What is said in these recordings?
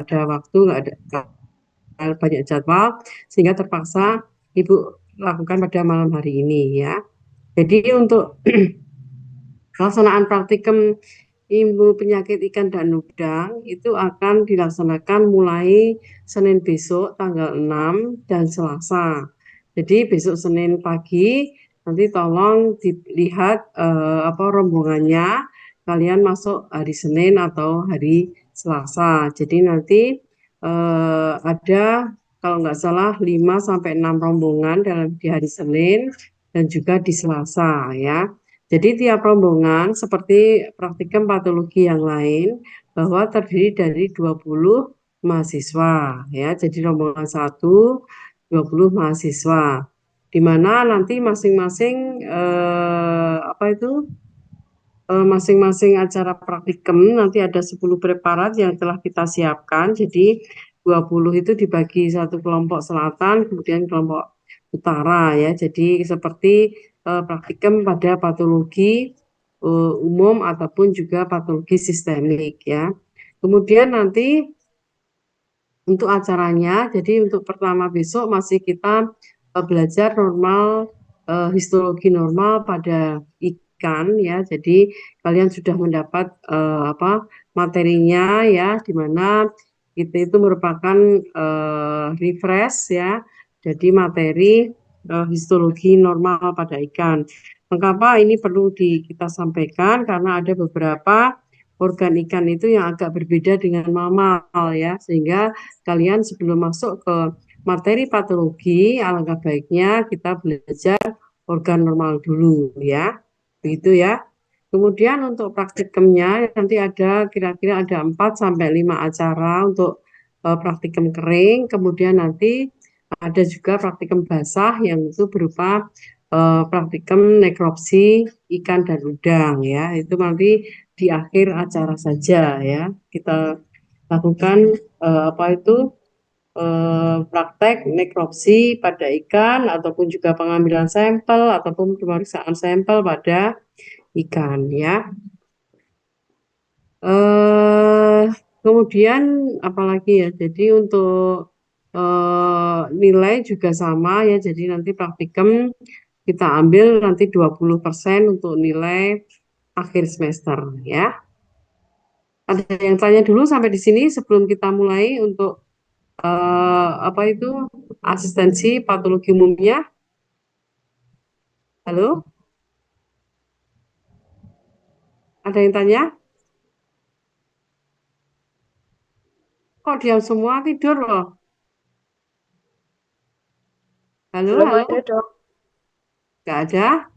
ada waktu, nggak ada banyak jadwal, sehingga terpaksa Ibu lakukan pada malam hari ini ya. Jadi untuk pelaksanaan praktikum ilmu penyakit ikan dan udang itu akan dilaksanakan mulai Senin besok tanggal 6 dan Selasa. Jadi besok Senin pagi nanti tolong dilihat apa rombongannya, kalian masuk hari Senin atau hari Selasa. Jadi nanti ada kalau nggak salah 5 sampai 6 rombongan dalam di hari Senin dan juga di Selasa ya. Jadi tiap rombongan seperti praktikum patologi yang lain bahwa terdiri dari 20 mahasiswa ya. Jadi rombongan 1 20 mahasiswa. Di mana nanti masing-masing masing-masing acara praktikum nanti ada 10 preparat yang telah kita siapkan. Jadi 20 itu dibagi satu kelompok selatan, kemudian kelompok utara ya. Jadi seperti praktikum pada patologi umum ataupun juga patologi sistemik ya. Kemudian nanti untuk acaranya, jadi untuk pertama besok masih kita belajar normal histologi normal pada ikan ya. Jadi kalian sudah mendapat materinya ya, di mana itu merupakan refresh ya. Jadi materi histologi normal pada ikan. Mengapa ini perlu kita sampaikan? Karena ada beberapa organ ikan itu yang agak berbeda dengan mamal ya, sehingga kalian sebelum masuk ke materi patologi alangkah baiknya kita belajar organ normal dulu ya, begitu ya. Kemudian untuk praktikumnya nanti ada kira-kira ada 4 sampai 5 acara untuk praktikum kering, kemudian nanti ada juga praktikum basah yang itu berupa praktikum nekropsi ikan dan udang ya. Itu nanti di akhir acara saja ya. Kita lakukan praktek nekropsi pada ikan ataupun juga pengambilan sampel ataupun pemeriksaan sampel pada ikan ya. Kemudian apalagi ya, jadi untuk nilai juga sama ya, jadi nanti praktikum kita ambil nanti 20% untuk nilai akhir semester ya. Ada yang tanya dulu sampai di sini sebelum kita mulai untuk asistensi patologi umumnya? Halo? Ada yang tanya? Kok diam semua, tidur loh? Halo, Belum halo? ada, Dok. Nggak ada?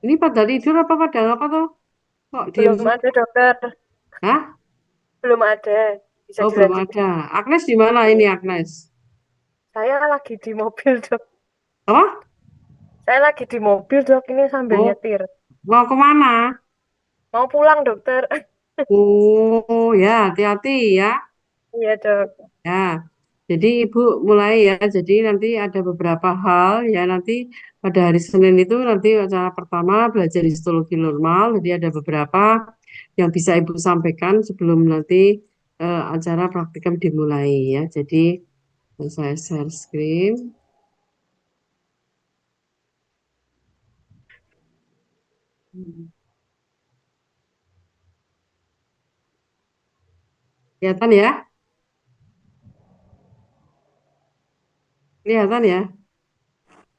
Ini pada tidur apa pada apa tuh? Kok diam Belum semua? ada, Dokter. Hah? Belum ada. Bisa Oh, belum dilanjutkan. ada. Agnes di mana ini, Agnes? Saya lagi di mobil, Dok. Apa? Saya lagi di mobil, Dok. Ini sambil Oh, nyetir. mau kemana? Mau pulang, Dokter. Oh, ya, hati-hati ya. Iya, Dok. Ya, jadi Ibu mulai ya. Jadi nanti ada beberapa hal ya. Nanti pada hari Senin itu nanti acara pertama belajar histologi normal. Jadi ada beberapa yang bisa Ibu sampaikan sebelum nanti acara praktikum dimulai ya. Jadi saya share screen. Kelihatan ya? Kelihatan ya?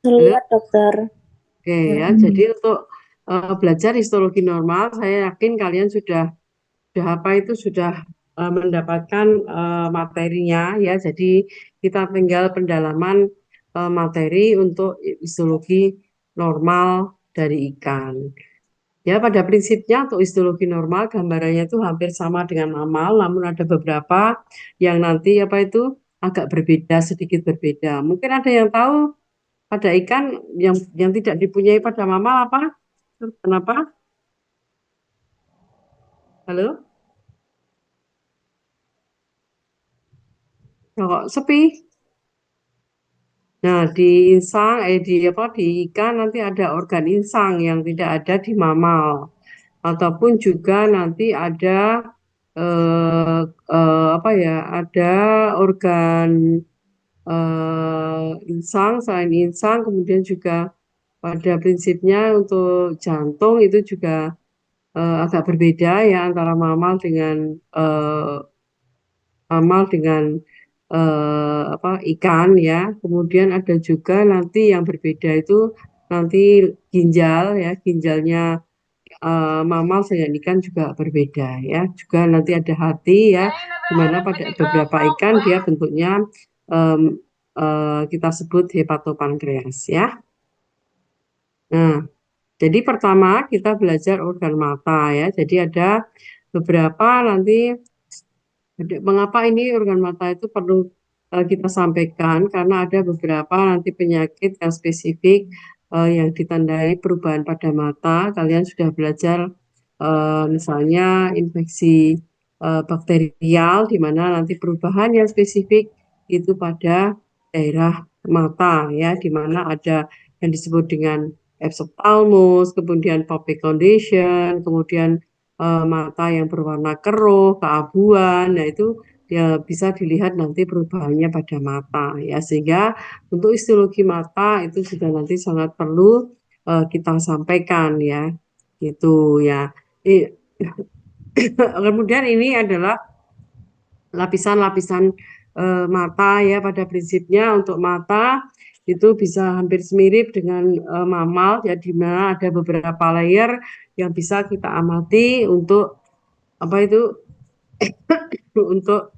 Halo? Lihat, Dokter. Oke ya. Jadi untuk belajar histologi normal, saya yakin kalian sudah mendapatkan materinya ya. Jadi kita tinggal pendalaman materi untuk histologi normal dari ikan. Ya, pada prinsipnya untuk histologi normal gambarannya itu hampir sama dengan mamal, namun ada beberapa yang nanti agak berbeda, sedikit berbeda. Mungkin ada yang tahu pada ikan yang tidak dipunyai pada mamal apa? Kenapa? Halo? Kok sepi? Nah, di insang, di ikan nanti ada organ insang yang tidak ada di mamal. Ataupun juga nanti ada eh, apa ya, ada organ insang, selain insang, kemudian juga pada prinsipnya untuk jantung itu juga agak berbeda ya antara eh, mamal dengan apa ikan ya. Kemudian ada juga nanti yang berbeda itu nanti ginjal ya, ginjalnya mamal dengan ikan juga berbeda ya. Juga nanti ada hati ya, di mana pada beberapa ikan dia bentuknya em, kita sebut hepatopankreas ya. Nah, jadi pertama kita belajar organ mata ya. Jadi ada beberapa nanti mengapa ini organ mata itu perlu kita sampaikan karena ada beberapa nanti penyakit yang spesifik yang ditandai perubahan pada mata. Kalian sudah belajar misalnya infeksi bakterial di mana nanti perubahan yang spesifik itu pada daerah mata ya, di mana ada yang disebut dengan exophthalmos, kemudian pupil condition, kemudian mata yang berwarna keruh, keabuan, nah itu ya bisa dilihat nanti perubahannya pada mata ya, sehingga untuk histologi mata itu juga nanti sangat perlu kita sampaikan ya, gitu ya. Kemudian ini adalah lapisan-lapisan mata ya, pada prinsipnya untuk mata itu bisa hampir semirip dengan mamal ya, di mana ada beberapa layer yang bisa kita amati untuk apa itu untuk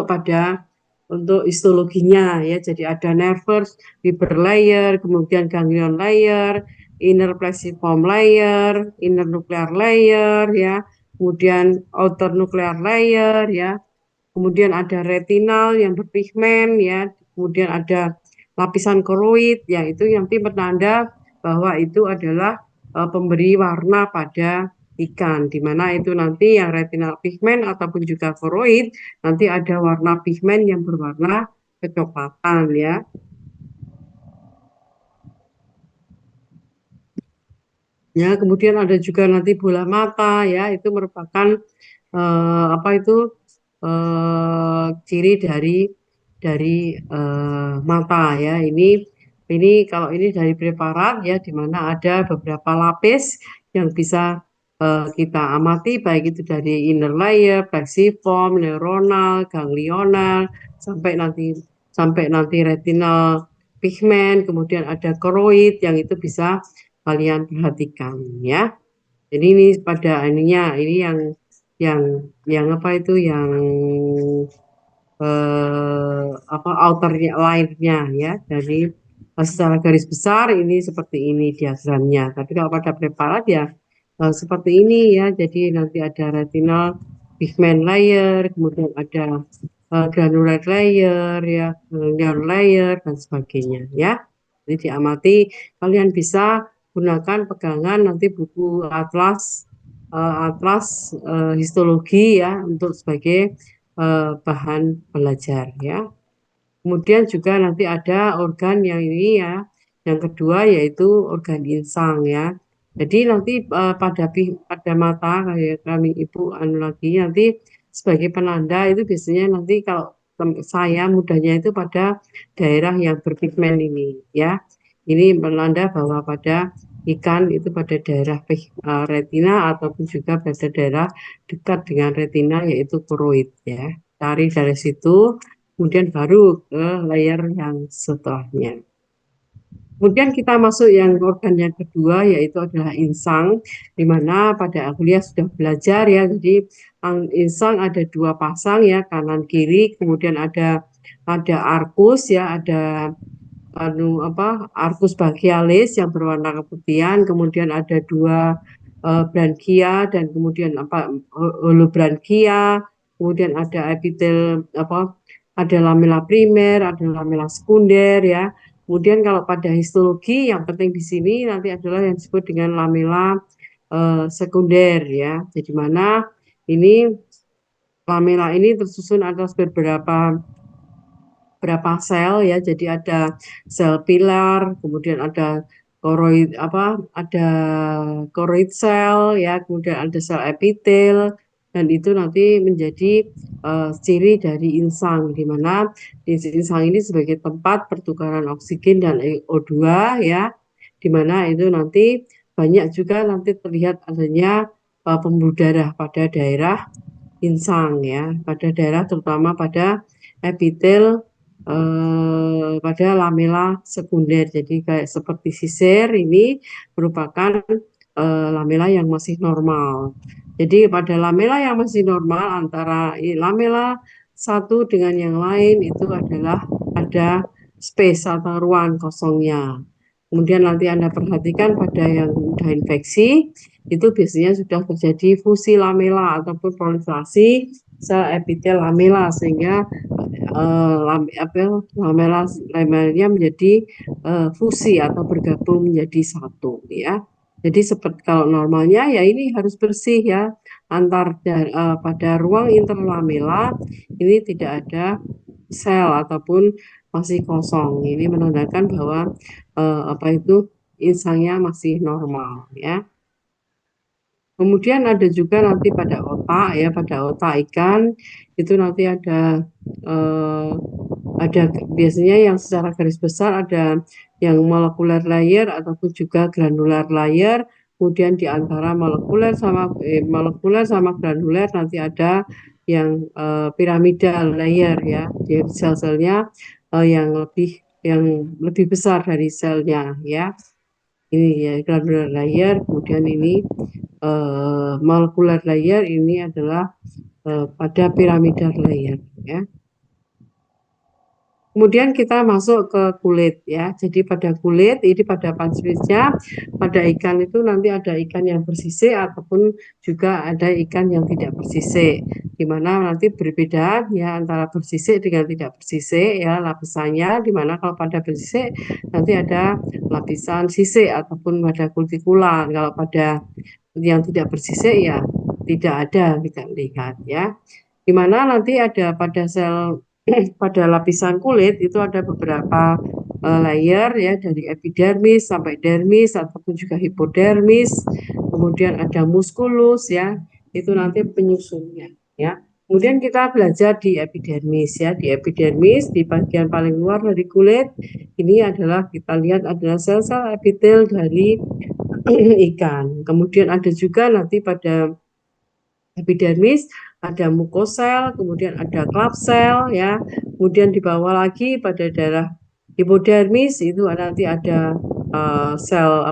pada untuk histologinya ya. Jadi ada nervous fiber layer, kemudian ganglion layer, inner plexiform layer, inner nuclear layer ya, kemudian outer nuclear layer ya. Kemudian ada retinal yang berpigmen ya, kemudian ada lapisan koroid yang itu nanti penanda bahwa itu adalah pemberi warna pada ikan, di mana itu nanti yang retinal pigmen ataupun juga koroid nanti ada warna pigmen yang berwarna kecoklatan ya. Ya, kemudian ada juga nanti bola mata ya, itu merupakan apa itu ciri dari mata ya. Ini kalau ini dari preparat ya, di mana ada beberapa lapis yang bisa kita amati, baik itu dari inner layer, plexiform, neuronal, ganglional, sampai nanti retinal pigment, kemudian ada koroid yang itu bisa kalian perhatikan ya. Jadi ini pada ininya, ini yang apa itu yang apa outernya lainnya ya, dari secara garis besar ini seperti ini diagramnya, tapi kalau pada preparat ya seperti ini ya. Jadi nanti ada retinal pigment layer, kemudian ada granular layer ya, ganglion layer dan sebagainya ya. Jadi diamati, kalian bisa gunakan pegangan nanti buku atlas histologi ya, untuk sebagai bahan belajar ya. Kemudian juga nanti ada organ yang ini ya, yang kedua yaitu organ insang ya. Jadi nanti pada mata kayak kami ibu anu lagi nanti sebagai penanda itu biasanya nanti kalau saya mudahnya itu pada daerah yang berpigmen ini ya. Ini penanda bahwa pada ikan itu pada daerah retina ataupun juga pada daerah dekat dengan retina yaitu koroid ya. Cari dari situ, kemudian baru ke layer yang setelahnya. Kemudian kita masuk yang organ yang kedua yaitu adalah insang, di mana pada kuliah sudah belajar ya. Jadi insang ada dua pasang ya, kanan kiri, kemudian ada arcus ya, ada arcus brachialis yang berwarna keputihan, kemudian ada dua branchia dan kemudian holobranchia, kemudian ada epitel ada lamela primer, ada lamela sekunder ya. Kemudian kalau pada histologi yang penting di sini nanti adalah yang disebut dengan lamela sekunder ya. Jadi mana ini lamela ini tersusun atas berapa sel ya. Jadi ada sel pilar, kemudian ada koroid ada koroid cell ya, kemudian ada sel epitel, dan itu nanti menjadi ciri dari insang, di mana insang ini sebagai tempat pertukaran oksigen dan O2 ya, di mana itu nanti banyak juga nanti terlihat adanya pembuluh darah pada daerah insang ya, pada daerah terutama pada epitel pada lamela sekunder. Jadi kayak seperti sisir ini merupakan lamela yang masih normal. Jadi pada lamela yang masih normal antara lamela satu dengan yang lain itu adalah ada space atau ruang kosongnya. Kemudian nanti Anda perhatikan pada yang sudah infeksi, itu biasanya sudah terjadi fusi lamela ataupun proliferasi sel epitel lamela, sehingga lamelanya menjadi fusi atau bergabung menjadi satu ya. Jadi seperti kalau normalnya ya ini harus bersih ya, pada ruang interlamela ini tidak ada sel ataupun masih kosong. Ini menandakan bahwa insangnya masih normal ya. Kemudian ada juga nanti pada otak ya, pada otak ikan itu nanti ada biasanya yang secara garis besar ada yang molekuler layer ataupun juga granular layer. Kemudian di antara molekuler sama granuler nanti ada yang piramidal layer ya, jadi sel-selnya yang lebih besar dari selnya ya. Ini ya granular layer, kemudian ini molecular layer ini adalah pada piramidal layer ya. Kemudian kita masuk ke kulit ya. Jadi pada kulit ini pada pancreasnya, pada ikan itu nanti ada ikan yang bersisik ataupun juga ada ikan yang tidak bersisik. Di mana nanti berbeda ya antara bersisik dengan tidak bersisik ya lapisannya. Di mana kalau pada bersisik nanti ada lapisan sisik ataupun pada kutikula. Kalau pada yang tidak bersisik ya tidak ada, kita lihat ya. Di mana nanti ada pada sel pada lapisan kulit itu ada beberapa layer ya, dari epidermis sampai dermis ataupun juga hipodermis. Kemudian ada musculus ya, itu nanti penyusunnya ya. Kemudian kita belajar di epidermis ya. Di epidermis di bagian paling luar dari kulit ini adalah kita lihat adalah sel-sel epitel dari ikan. Kemudian ada juga nanti pada epidermis ada mukosel, kemudian ada klapsel ya. Kemudian di bawah lagi pada daerah hipodermis itu nanti ada sel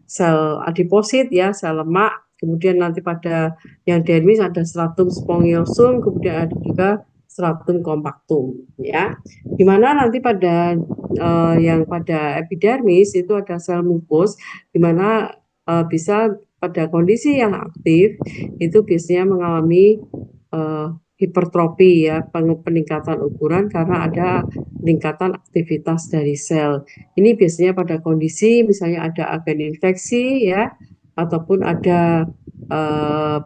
sel adiposit ya, sel lemak. Kemudian nanti pada yang dermis ada stratum spongiosum, kemudian ada juga stratum compactum ya. Dimana nanti pada yang pada epidermis itu ada sel mukus, dimana bisa pada kondisi yang aktif itu biasanya mengalami hipertrofi ya, peningkatan ukuran karena ada peningkatan aktivitas dari sel. Ini biasanya pada kondisi misalnya ada agen infeksi ya, ataupun ada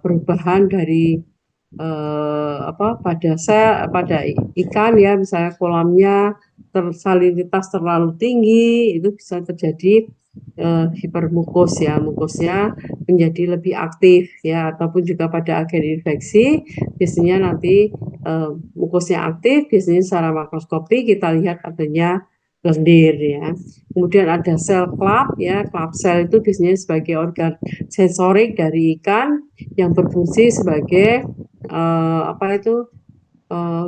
perubahan dari pada ikan ya, misalnya kolamnya salinitas terlalu tinggi, itu bisa terjadi hipermukus ya, mukusnya menjadi lebih aktif ya, ataupun juga pada agen infeksi biasanya nanti mukusnya aktif, biasanya secara makroskopi kita lihat adanya lendir ya. Kemudian ada sel klap ya, klap sel itu biasanya sebagai organ sensorik dari ikan yang berfungsi sebagai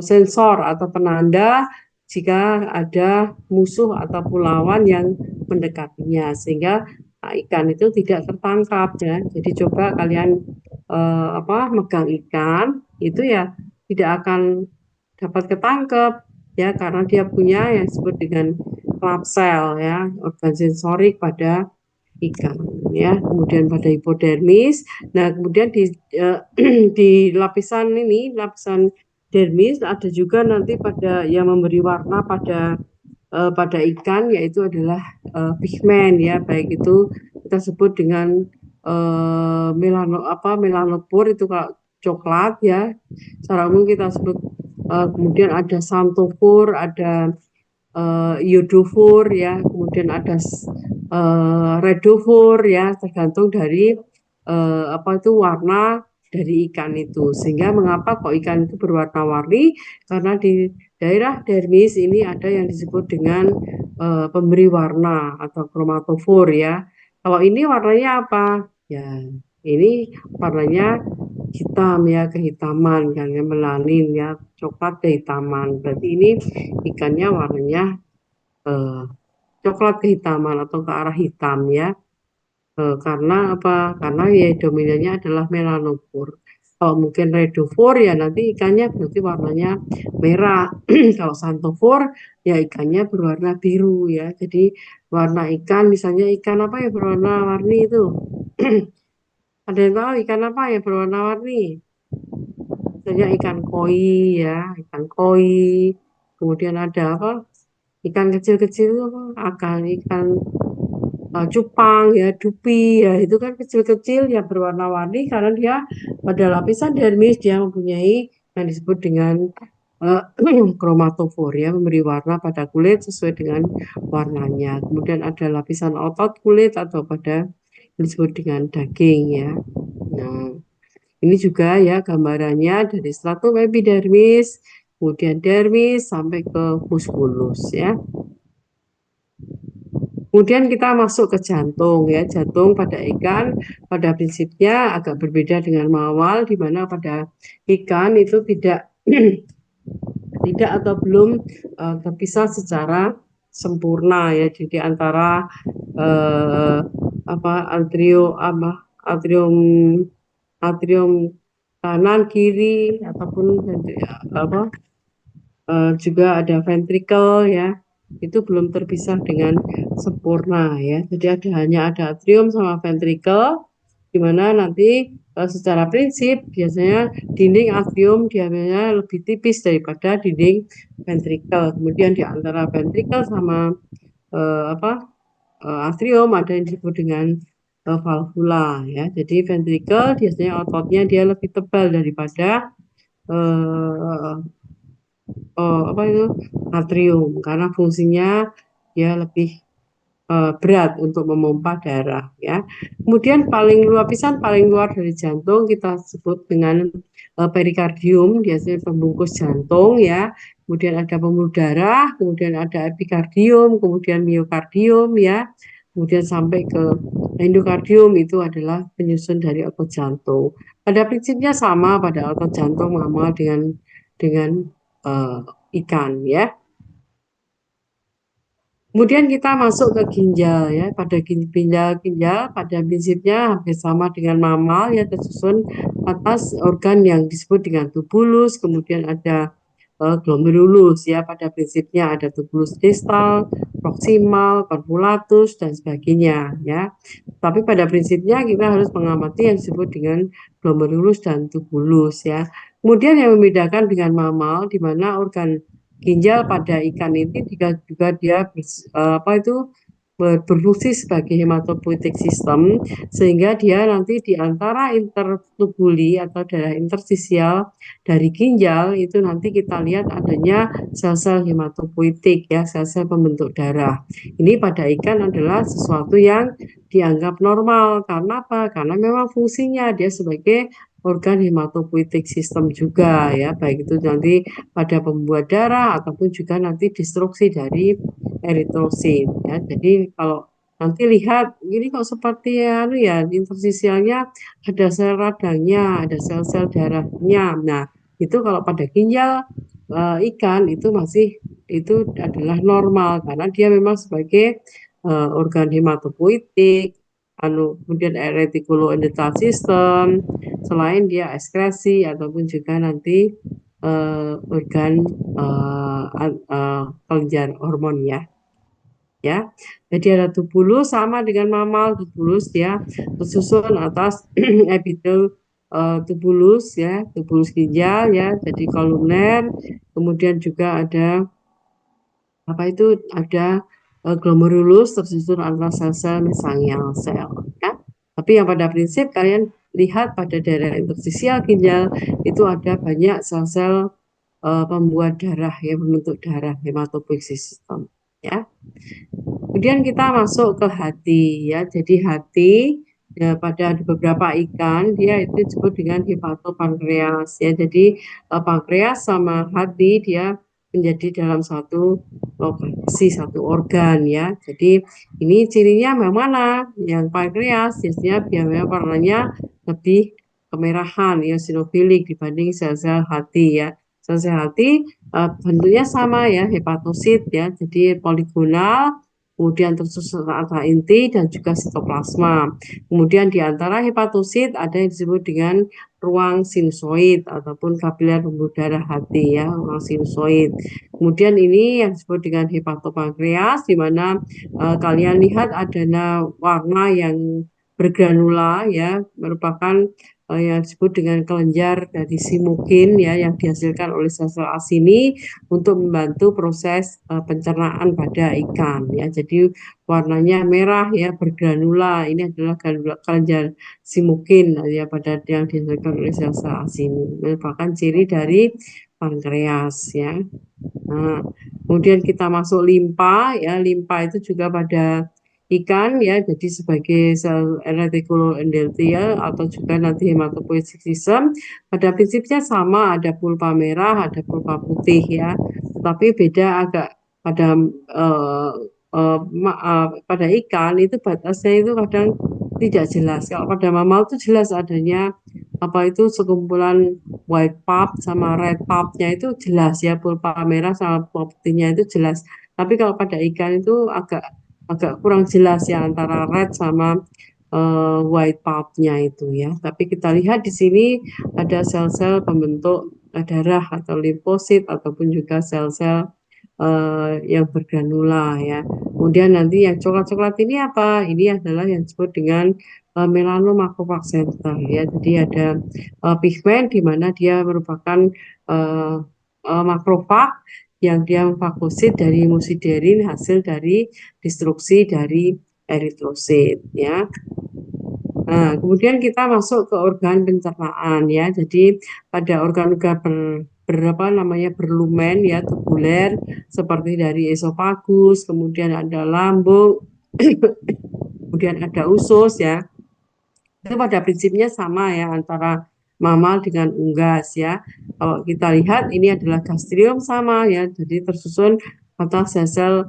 sensor atau penanda jika ada musuh atau lawan yang mendekatinya, sehingga ikan itu tidak tertangkap ya. Jadi coba kalian megang ikan itu ya tidak akan dapat ketangkep ya, karena dia punya yang disebut dengan klap sel ya, organ sensorik pada ikan ya. Kemudian pada hipodermis, nah kemudian di lapisan lapisan dermis ada juga nanti pada yang memberi warna pada ikan, yaitu adalah pigmen ya, baik itu kita sebut dengan melanopur itu kalau coklat ya, secara umum kita sebut. Kemudian ada xanthopur, ada iodofor ya, kemudian ada redofor ya, tergantung dari apa itu warna dari ikan itu. Sehingga mengapa kok ikan itu berwarna-warni? Karena di daerah dermis ini ada yang disebut dengan pemberi warna atau kromatofor ya. Kalau ini warnanya apa? Ya, ini warnanya hitam ya, kehitaman kan ya, melanin ya, coklat kehitaman. Berarti ini ikannya warnanya eh, coklat kehitaman atau ke arah hitam ya. Karena apa? Karena ya dominannya adalah melanofor. Kalau mungkin redofor ya nanti ikannya berarti warnanya merah. Kalau santofor ya ikannya berwarna biru ya. Jadi warna ikan misalnya ikan apa ya berwarna-warni itu? Ada yang tahu ikan apa ya berwarna-warni? Misalnya ikan koi ya, ikan koi. Kemudian ada apa? Ikan kecil-kecil itu apa? Ikan cupang ya, dupi ya, itu kan kecil-kecil ya berwarna-warni karena dia pada lapisan dermis dia mempunyai yang disebut dengan uh, kromatofor ya, memberi warna pada kulit sesuai dengan warnanya. Kemudian ada lapisan otot kulit atau pada yang disebut dengan daging ya. Nah, ini juga ya gambarannya dari stratum epidermis, kemudian dermis sampai ke musculus ya. Kemudian kita masuk ke jantung ya. Jantung pada ikan pada prinsipnya agak berbeda dengan mawar di mana pada ikan itu tidak tidak atau belum terpisah secara sempurna ya. Jadi antara apa atrium atrium kanan kiri ataupun apa juga ada ventricle ya, itu belum terpisah dengan sempurna ya. Jadi hanya ada atrium sama ventricle, di mana nanti secara prinsip biasanya dinding atrium diameternya lebih tipis daripada dinding ventricle. Kemudian di antara ventricle sama apa atrium ada yang disebut dengan valvula ya. Jadi ventricle biasanya ototnya dia lebih tebal daripada eh, apa itu atrium karena fungsinya dia lebih berat untuk memompa darah ya. Kemudian lapisan paling luar dari jantung kita sebut dengan perikardium, biasanya pembungkus jantung ya. Kemudian ada pembuluh darah, kemudian ada epikardium, kemudian miokardium ya. Kemudian sampai ke endokardium itu adalah penyusun dari otot jantung. Pada prinsipnya sama pada otot jantung sama dengan uh, ikan ya. Kemudian kita masuk ke ginjal ya. Pada ginjal pada prinsipnya hampir sama dengan mamal ya, tersusun atas organ yang disebut dengan tubulus, kemudian ada glomerulus ya. Pada prinsipnya ada tubulus distal, proksimal, convolutus dan sebagainya ya. Tapi pada prinsipnya kita harus mengamati yang disebut dengan glomerulus dan tubulus ya. Kemudian yang membedakan dengan mamal di mana organ ginjal pada ikan ini juga dia apa itu berfungsi sebagai hematopoietic system sehingga dia nanti di antara intertubuli atau daerah interstisial dari ginjal itu nanti kita lihat adanya sel-sel hematopoietik ya, sel-sel pembentuk darah. Ini pada ikan adalah sesuatu yang dianggap normal karena apa? Karena memang fungsinya dia sebagai organ hematopoietic system juga ya, baik itu nanti pada pembuat darah ataupun juga nanti destruksi dari eritrosit ya. Jadi kalau nanti lihat ini kok seperti anu ya interstisialnya ada sel radangnya, ada sel-sel darahnya. Nah, itu kalau pada ginjal ikan itu masih itu adalah normal karena dia memang sebagai organ hematopoietik, kemudian reticuloendothelial system, selain dia ekskresi ataupun juga nanti organ kelenjar hormon ya. Jadi ada tubulus sama dengan mamal, tubulus dia tersusun atas epitel tubulus ya, tubulus ginjal ya, jadi koluner, kemudian juga ada apa itu ada glomerulus tersusun atas sel-sel mesangial sel ya. Tapi yang pada prinsip kalian lihat pada daerah interstisial ginjal itu ada banyak sel-sel pembuat darah yang membentuk darah hematopoiesis sistem ya. Kemudian kita masuk ke hati ya. Jadi hati ya, pada beberapa ikan dia itu disebut dengan hepatopankreas ya. Jadi pankreas sama hati dia menjadi dalam satu lokasi, satu organ ya. Jadi ini cirinya yang mana? Yang pankreas biasanya warnanya lebih kemerahan, eosinofilik dibanding sel-sel hati ya. Sel-sel hati bentuknya sama ya, hepatosit ya. Jadi poligonal, kemudian tersusun antara inti dan juga sitoplasma. Kemudian di antara hepatosit ada yang disebut dengan ruang sinusoid ataupun kapiler pembuluh darah hati ya, ruang sinusoid. Kemudian ini yang disebut dengan hepatopankreas, di mana kalian lihat adanya warna yang bergranula ya, merupakan yang disebut dengan kelenjar dari simukin ya, yang dihasilkan oleh sel-sel asini untuk membantu proses pencernaan pada ikan ya. Jadi warnanya merah ya, bergranula. Ini adalah kelenjar simukin ya, pada yang dihasilkan oleh sel-sel asini, merupakan ciri dari pankreas ya. Nah, kemudian kita masuk limpa ya. Limpa itu juga pada ikan ya, jadi sebagai sel reticulum endothelial atau juga nanti hematopoietic system. Pada prinsipnya sama, ada pulpa merah, ada pulpa putih ya. Tetapi beda agak pada pada ikan itu batasnya itu kadang tidak jelas. Kalau pada mamal itu jelas adanya apa itu sekumpulan white pulp sama red pulpnya itu jelas ya, pulpa merah sama pulpa putihnya itu jelas. Tapi kalau pada ikan itu agak agak kurang jelas ya antara red sama white pulpnya itu ya. Tapi kita lihat di sini ada sel-sel pembentuk darah atau limfosit ataupun juga sel-sel yang bergranula ya. Kemudian nanti yang coklat-coklat ini apa? Ini adalah yang disebut dengan melanomacrophage center ya. Jadi ada pigmen di mana dia merupakan makrofag yang dia memfagosit dari musiderin hasil dari destruksi dari eritrosit ya. Nah, kemudian kita masuk ke organ pencernaan ya. Jadi pada organ-organ berapa namanya berlumen ya, tubuler seperti dari esofagus, kemudian ada lambung, kemudian ada usus ya. Itu pada prinsipnya sama ya antara mamal dengan unggas ya. Kalau kita lihat ini adalah gastrium sama ya, jadi tersusun atas sel-sel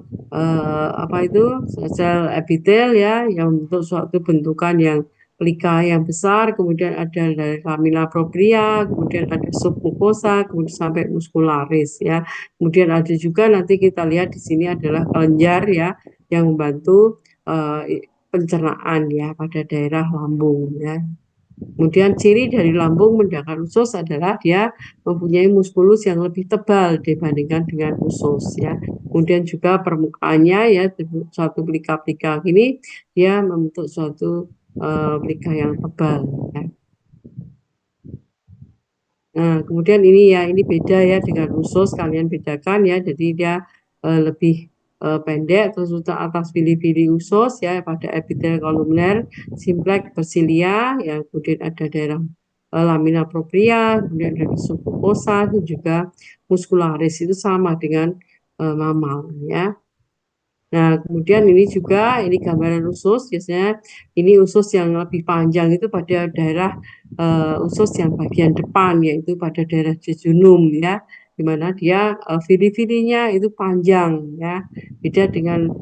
apa itu sel epitel ya, yang membentuk suatu bentukan yang pelika yang besar, kemudian ada dari lamina propria, kemudian ada submukosa, kemudian sampai muskularis ya. Kemudian ada juga nanti kita lihat di sini adalah kelenjar ya, yang membantu pencernaan ya pada daerah lambung ya. Kemudian ciri dari lambung mendakan usus adalah dia mempunyai muskulus yang lebih tebal dibandingkan dengan usus ya. Kemudian juga permukaannya ya, suatu pelika-pelika ini dia membentuk suatu pelika yang tebal ya. Nah, kemudian ini ya, ini beda ya dengan usus, kalian bedakan ya. Jadi dia lebih pendek, terus untuk atas bili-bili usus ya, pada epitel kolumner, simplex bersilia, ya, kemudian ada daerah lamina propria, kemudian ada submucosa, dan juga muscularis itu sama dengan mamal ya. Nah, kemudian ini juga, ini gambaran usus, biasanya ini usus yang lebih panjang itu pada daerah usus yang bagian depan, yaitu pada daerah jejunum ya, di mana dia vili-vilinya itu panjang ya, beda dengan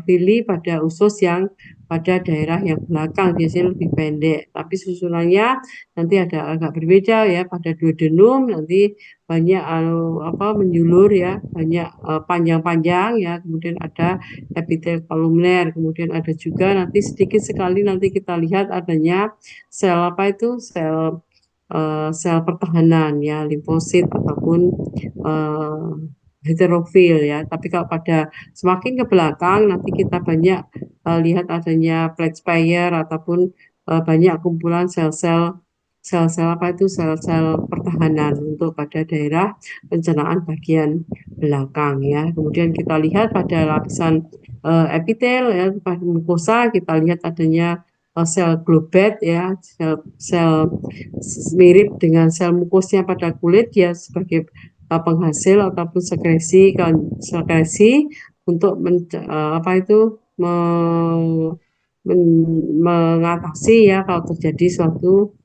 vili pada usus yang pada daerah yang belakang biasanya lebih pendek, tapi susunannya nanti ada agak berbeda ya, pada duodenum nanti banyak menjulur ya, banyak panjang-panjang ya, kemudian ada epitel kolumner, kemudian ada juga nanti sedikit sekali nanti kita lihat adanya sel apa itu sel pertahanan ya, limfosit ataupun heterofil ya. Tapi kalau pada semakin ke belakang nanti kita banyak lihat adanya Pletspire ataupun banyak kumpulan sel-sel apa itu sel-sel pertahanan untuk pada daerah pencernaan bagian belakang ya. Kemudian kita lihat pada lapisan epitel ya, pada mukosa kita lihat adanya sel globet ya, sel mirip dengan sel mukosnya pada kulit ya, sebagai penghasil ataupun sekresi untuk apa itu mengatasi ya kalau terjadi suatu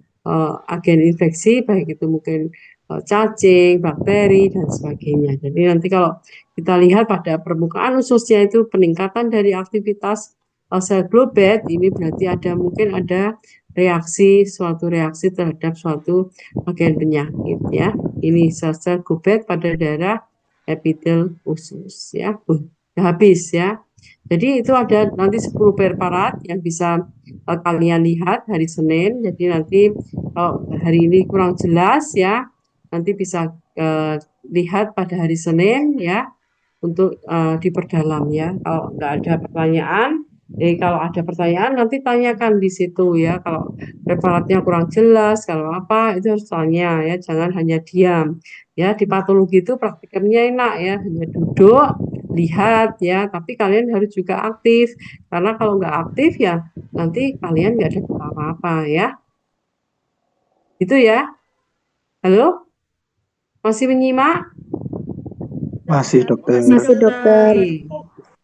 agen infeksi, baik itu mungkin cacing, bakteri, dan sebagainya. Jadi nanti kalau kita lihat pada permukaan ususnya itu peningkatan dari aktivitas sel globet, ini berarti mungkin ada suatu reaksi terhadap suatu agen penyakit ya. Ini sel-sel globet pada daerah epitel usus ya. Habis ya. Jadi itu ada nanti 10 preparat yang bisa kalian lihat hari Senin. Jadi nanti kalau hari ini kurang jelas ya, nanti bisa lihat pada hari Senin ya untuk diperdalam ya. Kalau nggak ada pertanyaan, kalau ada pertanyaan nanti tanyakan di situ ya. Kalau preparatnya kurang jelas, kalau apa itu harus tanya ya, jangan hanya diam. Ya di patologi itu praktikumnya enak ya, hanya duduk, lihat ya. Tapi kalian harus juga aktif karena kalau nggak aktif ya nanti kalian nggak dapat apa-apa ya. Itu ya. Halo, masih menyimak? Masih dokter. Masih dokter.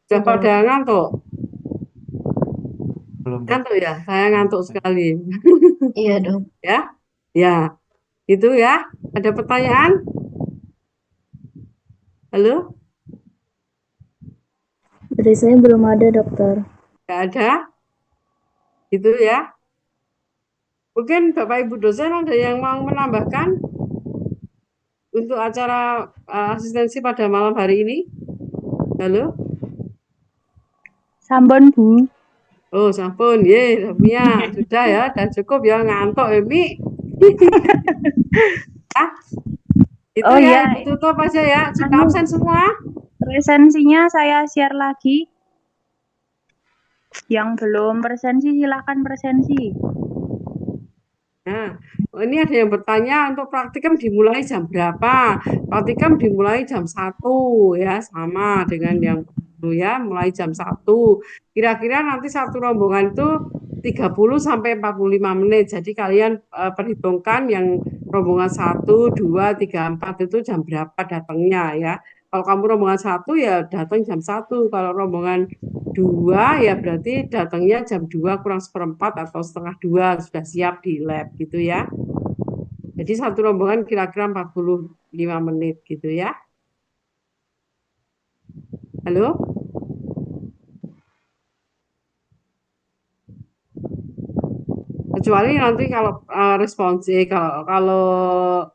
Sudah pada ngantuk? Belum dok. Ngantuk ya? Saya ngantuk sekali. Iya dok. Ya, ya, itu ya. Ada pertanyaan? Halo? Dari saya belum ada dokter. Nggak ada? Itu ya. Mungkin Bapak Ibu dosen ada yang mau menambahkan untuk acara asistensi pada malam hari ini? Halo? Sampun Bu. Oh, sampun, ye, Mia, sudah ya, dan cukup ya ngantuk ya, Mi. Ah, itu Oh ya, ya, tutup aja ya. Sudah absen semua? presensinya saya share lagi. Yang belum presensi silahkan presensi. Nah, ini ada yang bertanya untuk praktikum dimulai jam berapa? Praktikum dimulai jam 1 ya, sama dengan yang dulu ya, mulai jam 1. Kira-kira nanti satu rombongan itu 30 sampai 45 menit. Jadi kalian perhitungkan yang rombongan 1, 2, 3, 4 itu jam berapa datangnya ya. Kalau kamu rombongan 1 ya datang jam 1. Kalau rombongan 2 ya berarti datangnya jam 2 kurang seperempat atau setengah 2 sudah siap di lab gitu ya. Jadi satu rombongan kira-kira 45 menit gitu ya. Halo? Kecuali nanti kalau responsif, kalau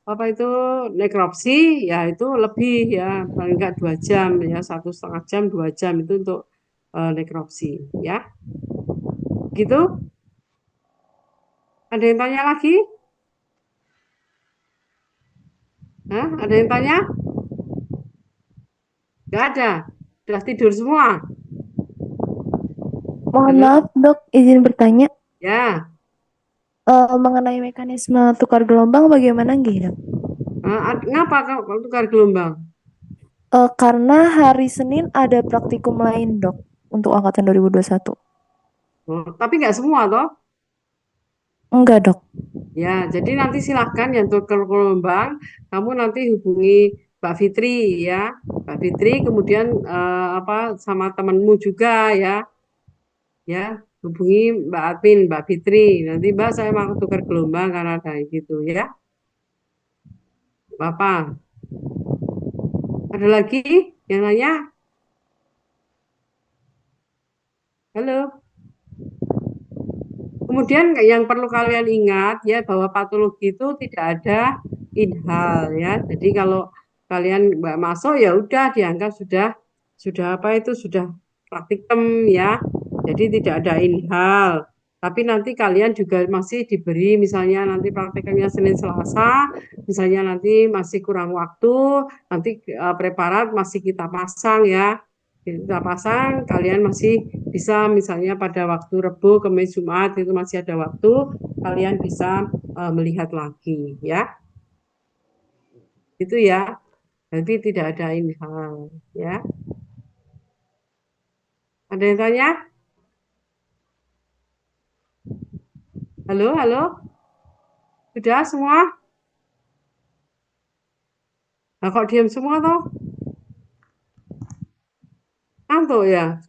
apa itu nekropsi ya itu lebih ya paling enggak 2 jam ya, 1,5 jam 2 jam itu untuk nekropsi ya. Gitu? Ada yang tanya lagi? Hah? Ada yang tanya? Nggak ada? Sudah tidur semua? Mohon Halo? maaf dok, izin bertanya Ya. mengenai mekanisme tukar gelombang bagaimana nggih dok? Ngapa kalau tukar gelombang? Karena hari Senin ada praktikum lain dok untuk angkatan 2021. Oh, tapi nggak semua toh? Enggak dok. Ya, jadi nanti silahkan yang tukar gelombang, kamu nanti hubungi Mbak Fitri ya. Mbak Fitri kemudian apa sama temanmu juga ya. Ya, hubungi Mbak Admin, Mbak Fitri. Nanti Mbak saya mau tukar gelombang karena ada gitu ya. Bapak, ada lagi yang nanya? Halo. Kemudian yang perlu kalian ingat ya bahwa patologi itu tidak ada inhal ya. Jadi kalau kalian masuk ya udah dianggap sudah apa itu sudah praktikum ya. Jadi tidak ada inhal. Tapi nanti kalian juga masih diberi misalnya nanti praktikumnya Senin Selasa, misalnya nanti masih kurang waktu, nanti preparat masih kita pasang ya. Kita pasang, kalian masih bisa misalnya pada waktu Rebo, Kamis, Jumat itu masih ada waktu, kalian bisa melihat lagi ya. Itu ya. Jadi tidak ada inhal ya. Ada yang tanya? Halo, halo. Sudah semua? Nah, kok diam semua toh? Ngantuk ya?